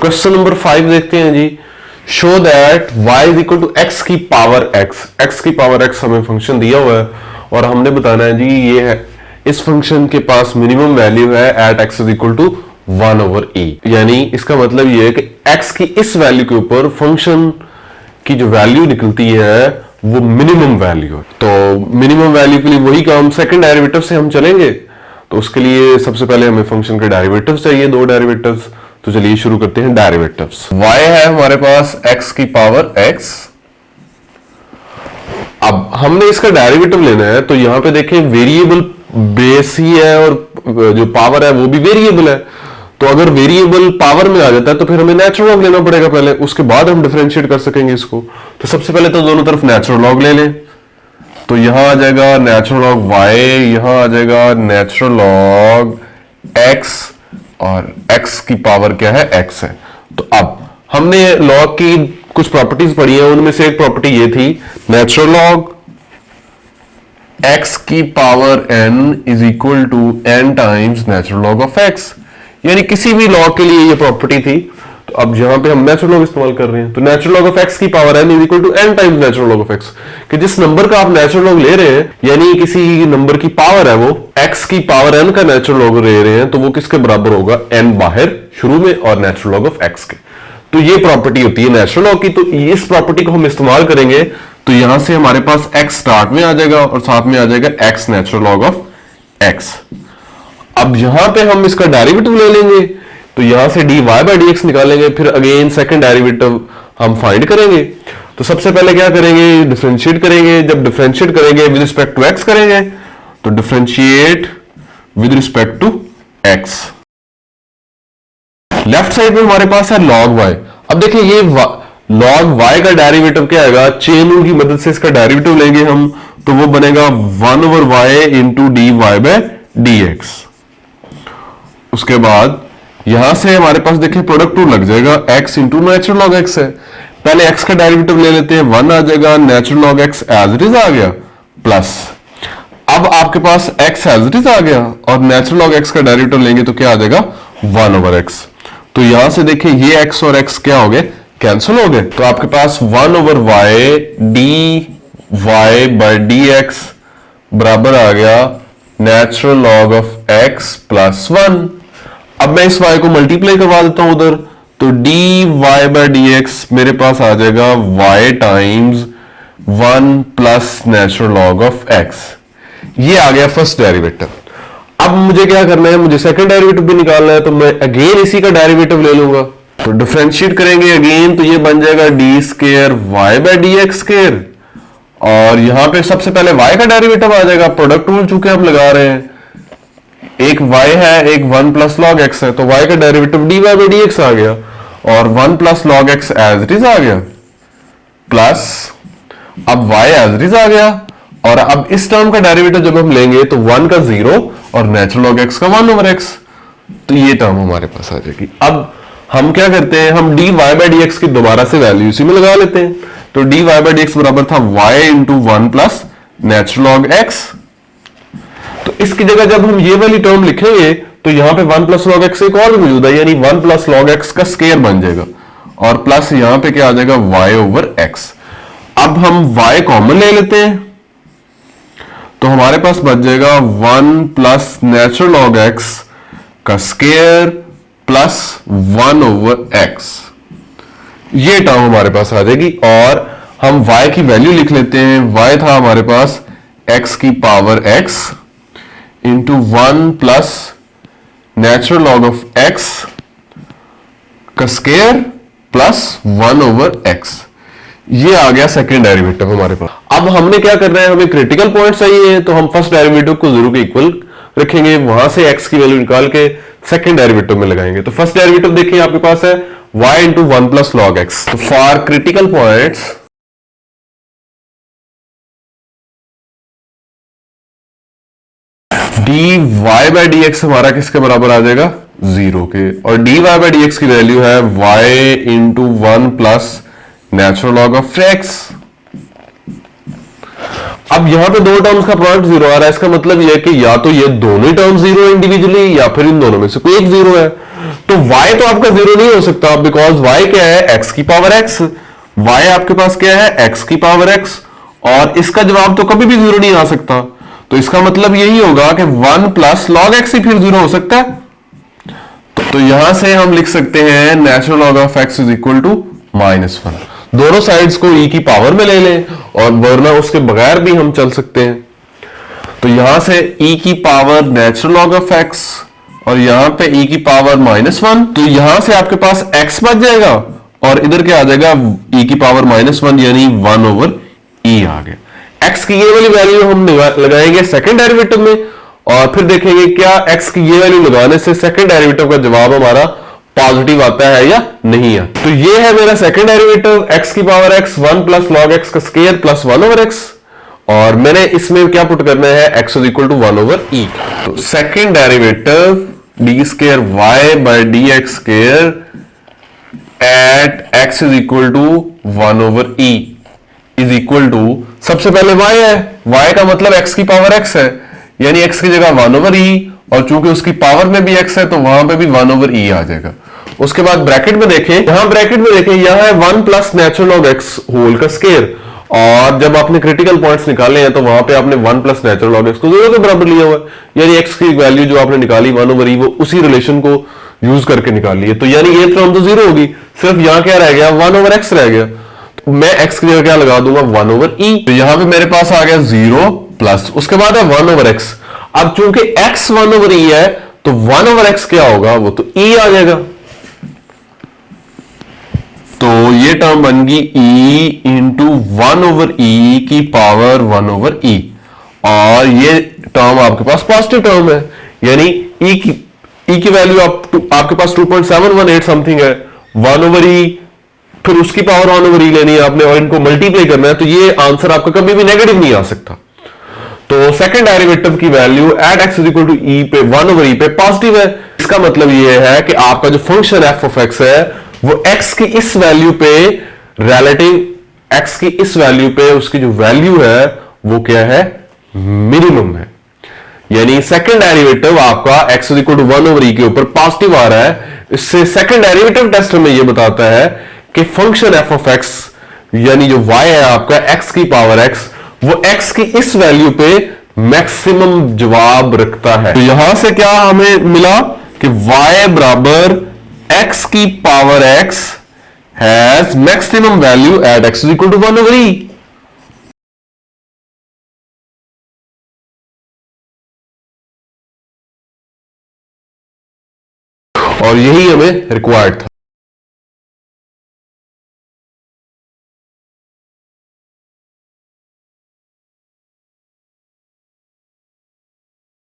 Question number 5 देखते हैं जी। Show that y is equal to x की पावर x की पावर x हमें फंक्शन दिया हुआ है और हमने बताना है जी ये है इस फंक्शन के पास मिनिमम वैल्यू है at x is equal to 1/e। यानी इसका मतलब ये है कि x की इस वैल्यू के ऊपर फंक्शन की जो वैल्यू निकलती है वो मिनिमम वैल्यू है। तो मिनिमम वैल्यू के लिए वही काम सेकंड डेरिवेटिव से हम चलेंगे। तो उसके लिए सबसे पहले हमें फंक्शन के डेरिवेटिव चाहिए, दो डेरिवेटिव्स। तो चलिए शुरू करते हैं डेरिवेटिव्स। y है हमारे पास x की पावर x। अब हमने इसका डेरिवेटिव लेना है तो यहां पे देखें वेरिएबल बेस ही है और जो पावर है वो भी वेरिएबल है। तो अगर वेरिएबल पावर में आ जाता है तो फिर हमें नेचुरल लॉग लेना पड़ेगा पहले, उसके बाद हम डिफरेंशिएट कर सकेंगे इसको। तो सबसे पहले तो दोनों तरफ नेचुरल लॉग ले लें। तो यहां आ जाएगा नेचुरल लॉग y, यहां आ जाएगा नेचुरल लॉग x और x की पावर क्या है x है। तो अब हमने लॉग की कुछ प्रॉपर्टीज पढ़ी है, उनमें से एक प्रॉपर्टी ये थी नेचुरल लॉग x की power n is equal to n times natural log of x। यानी किसी भी लॉग के लिए ये प्रॉपर्टी थी। तो अब यहां पे हम नेचुरल लॉग इस्तेमाल कर रहे हैं तो नेचुरल लॉग ऑफ x की power n is equal to n times natural log of x। कि जिस नंबर का आप नेचुरल लॉग ले रहे हैं यानी किसी नंबर की पावर है वो x की पावर n का नेचुरल लॉग ले रहे हैं तो वो किसके बराबर होगा, n बाहर शुरू में और नेचुरल लॉग ऑफ x के। तो ये प्रॉपर्टी होती है नेचुरल लॉग की। तो इस प्रॉपर्टी को हम इस्तेमाल करेंगे तो यहां से हमारे पास x स्टार्ट में आ जाएगा और साथ में आ जाएगा x natural log of x। अब यहां पे हम इसका डेरिवेटिव ले लेंगे तो यहां से dy बाय dx निकालेंगे, फिर अगेन सेकंड डेरिवेटिव हम फाइंड करेंगे। तो सबसे पहले क्या करेंगे, डिफरेंशिएट करेंगे। जब डिफरेंशिएट करेंगे विद रिस्पेक्ट टू x करेंगे तो differentiate with respect to x। Left side में हमारे पास है log y। अब देखिए ये log y का डेरिवेटिव क्या आएगा, चेन रूल की मदद से इसका डेरिवेटिव लेंगे हम तो वो बनेगा 1/y into dy by dx। उसके बाद यहां से हमारे पास देखिए प्रोडक्ट टू लग जाएगा x into natural log x है। पहले x का डेरिवेटिव ले लेते हैं, 1 आ जाएगा, natural log x as it is आ गया प्लस अब आपके पास x एज इट इज आ गया और नेचुरल लॉग x का डेरिवेटिव लेंगे तो क्या आ जाएगा 1/x। तो यहां से देखिए ये x और x क्या हो गए, कैंसिल हो गए। तो आपके पास 1/y dy बाय dx बराबर आ गया natural log of x plus 1। अब मैं इस y को मल्टीप्लाई करवा देता हूं उधर तो dy बाय dx मेरे पास आ जाएगा y times 1 plus natural log of x। ये आ गया फर्स्ट डेरिवेटिव। अब मुझे क्या करना है, मुझे सेकंड डेरिवेटिव भी निकालना है तो मैं अगेन इसी का डेरिवेटिव ले लूंगा। तो डिफरेंशिएट करेंगे अगेन तो ये बन जाएगा d square y by dx square और यहां पे सबसे पहले y का डेरिवेटिव आ जाएगा। प्रोडक्ट रूल चूंकि हम लगा रहे हैं, एक y है एक 1 प्लस लॉग x है तो y का डेरिवेटिव dy बाय dx आ गया और 1 plus log x as it is आ गया प्लस अब y एज इट इज आ गया और अब इस टर्म का डेरिवेटिव जब हम लेंगे तो 1 का 0 और नेचुरल लॉग x का 1/x। तो ये टर्म हमारे पास आ जाएगी। अब हम क्या करते हैं, हम dy बाय dx की दोबारा से वैल्यू इसी में लगा लेते हैं। तो dy बाय dx बराबर था y into 1 plus natural log x। तो इसकी जगह जब हम ये वाली टर्म लिखेंगे तो यहां पे 1 प्लस लॉग x एक और भी मौजूद है यानी 1 प्लस लॉग x का स्क्वायर बन जाएगा और प्लस यहां पे क्या आ जाएगा y/x। अब हम y कॉमन ले लेते हैं तो हमारे पास बच जाएगा 1 प्लस नेचुरल लॉग x का स्क्वायर प्लस 1/x। ये टर्म हमारे पास आ जाएगी और हम y की वैल्यू लिख लेते हैं। y था हमारे पास x की power x into 1 plus natural log of x का स्क्वायर प्लस 1/x। ये आ गया सेकेंड डेरिवेटिव हमारे पास। अब हमने क्या करना है, हमें क्रिटिकल पॉइंट चाहिए है तो हम फर्स्ट डेरिवेटिव को 0 के इक्वल रखेंगे, वहां से x की वैल्यू निकाल के सेकेंड डेरिवेटिव में लगाएंगे। तो फर्स्ट डेरिवेटिव देखिए आपके पास है y into 1 plus log x। तो for critical points dy by dx हमारा किसके बराबर आ जाएगा 0 के और dy बाय dx की वैल्यू है y into 1 plus natural log of x। अब यहां पे दो टर्म्स का प्रोडक्ट 0 आ रहा है, इसका मतलब यह है कि या तो ये दोनों ही टर्म्स 0 इंडिविजुअली या फिर इन दोनों में से कोई एक 0 है। तो y तो आपका जीरो नहीं हो सकता, बिकॉज y क्या है, x की पावर x। y आपके पास क्या है, x की पावर x, और इसका जवाब तो कभी भी जीरो नहीं आ सकता। तो इसका मतलब यही होगा कि 1 प्लस लॉग एक्स ही फिर जीरो हो सकता है। तो यहां से हम लिख सकते हैं natural log of x is equal to -1। दोनों साइड्स को e की पावर में ले लें, और वरना उसके बगैर भी हम चल सकते हैं। तो यहां से e की power natural log of x, और यहां पे e की पावर -1, तो यहां से आपके पास x बच जाएगा, और इधर क्या आ जाएगा, e की पावर -1 यानी 1 ओवर e आ गया। x की ये वाली वैल्यू हम लगाएंगे सेकंड डेरिवेटिव में, और फिर देखेंगे क्या x की ये वैल्यू लगाने से सेकंड डेरिवेटिव का जवाब हमारा पॉजिटिव आता है या नहीं आता। तो ये है मेरा सेकंड डेरिवेटिव, x की power x 1 plus log x का स्क्वायर प्लस 1 ओवर x, और मैंने इसमें क्या पुट करना है, x is equal to 1 over e। तो second derivative d square y by d x square at x is equal to 1 over e is equal to, सबसे पहले y है, y का मतलब x की पावर x है, यानी x की जगह 1 ओवर e, और चूंकि उसकी पावर में भी x है तो वहां पे भी 1 ओवर e आ जाएगा। उसके बाद ब्रैकेट में देखें, यहां ब्रैकेट में देखें, यहां है 1 plus natural log x whole का स्क्वायर, और जब आपने क्रिटिकल पॉइंट्स निकाले हैं तो वहां पे आपने 1 प्लस नेचुरल लॉग x को 0 के बराबर लिया हुआ है, यानी x की वैल्यू जो आपने निकाली 1 ओवर e वो उसी रिलेशन को यूज करके निकाली है। तो यानी ये टर्म तो 0 होगी, सिर्फ यहां क्या रह गया, 1 ओवर x रह गया। तो मैं x की जगह क्या लगा दूंगा, 1 ओवर e। तो यहां पे मेरे पास आ गया 0 प्लस, उसके बाद है 1 ओवर x। अब चूंकि x 1 ओवर e है तो 1 ओवर x क्या होगा, वो तो e आ जाएगा। तो ये टर्म बन गई e इंटू 1 ओवर e की पावर 1 ओवर e, और ये टर्म आपके पास पॉजिटिव टर्म है, यानी e की वैल्यू आपके पास 2.718 समथिंग है, 1 ओवर e, फिर उसकी पावर 1 ओवर e लेनी है आपने, और इनको मल्टीप्लाई करना है, तो ये आंसर आपका कभी भी नेगेटिव नहीं आ सकता। तो सेकंड डेरिवेटिव की value at x is equal to e पे 1 ओवर e पे पॉजिटिव है। इसका मतलब ये है कि आपका जो फंक्शन f ऑफ x है वो x की इस वैल्यू पे रिलेटिव, x की इस वैल्यू पे उसकी जो वैल्यू है वो क्या है, मिनिमम है। यानी सेकंड डेरिवेटिव आपका x is equal to 1 over e के ऊपर पॉजिटिव आ रहा है। इससे सेकंड डेरिवेटिव टेस्ट में ये बताता है कि फंक्शन f ऑफ x यानी जो y है आपका x की पावर x, वो x की इस वैल्यू पे मैक्सिमम जवाब रखता है। तो यहां से क्या हमें मिला कि y बराबर x की power x has maximum value at x is equal to 1 over e। और यही हमें रिक्वायर्ड था।